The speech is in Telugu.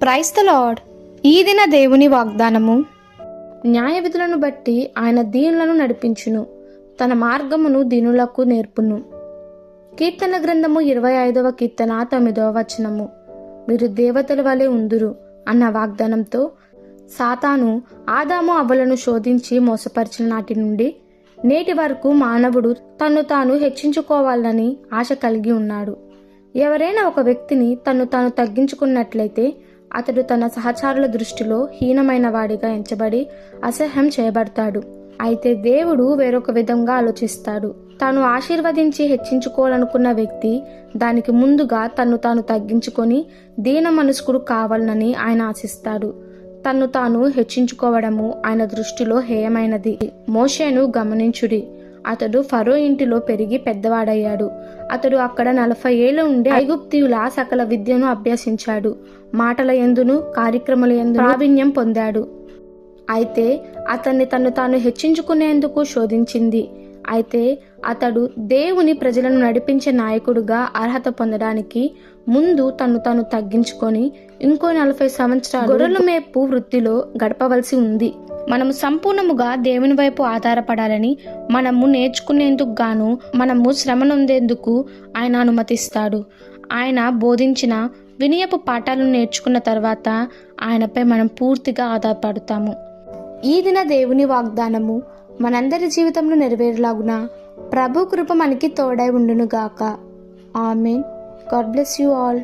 Praise the lord. ఈ దిన దేవుని వాగ్దానము. న్యాయ విధులను బట్టి ఆయన దీనులను నడిపించును, తన మార్గమును దీనులకు నేర్పును. కీర్తన గ్రంథము 25వ కీర్తన 9వ వచనము. మీరు దేవతల వలె ఉందురు అన్న వాగ్దానంతో సాతాను ఆదాము అవ్వలను శోధించి మోసపరిచిన నాటి నుండి నేటి వరకు మానవుడు తన్ను తాను హెచ్చించుకోవాలని ఆశ కలిగి ఉన్నాడు. ఎవరైనా ఒక వ్యక్తిని తన్ను తాను తగ్గించుకున్నట్లయితే అతడు తన సహచరుల దృష్టిలో హీనమైన వాడిగా ఎంచబడి అసహ్యం చేయబడతాడు. అయితే దేవుడు వేరొక విధంగా ఆలోచిస్తాడు. తాను ఆశీర్వదించి హెచ్చించుకోవాలనుకున్న వ్యక్తి దానికి ముందుగా తన్ను తాను తగ్గించుకొని దీన మనస్కుడు కావాలని ఆయన ఆశిస్తాడు. తన్ను తాను హెచ్చించుకోవడము ఆయన దృష్టిలో హేయమైనది. మోషేను గమనించుడి. అతడు ఫరో ఇంటిలో పెరిగి పెద్దవాడయ్యాడు. అతడు అక్కడ 40 ఏళ్ల ఉండి ఐగుప్తీయుల సకల విద్యను అభ్యసించాడు. మాటల యందును కార్యక్రమాల యందు ప్రావీణ్యం పొందాడు. అయితే అతన్ని తన్ను తాను హెచ్చించుకునేందుకు శోధించింది. అయితే అతడు దేవుని ప్రజలను నడిపించే నాయకుడుగా అర్హత పొందడానికి ముందు తన్ను తాను తగ్గించుకొని ఇంకో 40 సంవత్సరాలు గొర్రెల మేపు వృత్తిలో గడపవలసి ఉంది. మనము సంపూర్ణముగా దేవుని వైపు ఆధారపడాలని మనము నేర్చుకునేందుకు గాను మనము శ్రమ నొందేందుకు ఆయన అనుమతిస్తాడు. ఆయన బోధించిన వినయపు పాఠాలను నేర్చుకున్న తర్వాత ఆయనపై మనం పూర్తిగా ఆధారపడతాము. ఈ దిన దేవుని వాగ్దానము మనందరి జీవితంలో నెరవేరులాగున ప్రభు కృప మనకి తోడై ఉండునుగాక. Amen. God bless you all.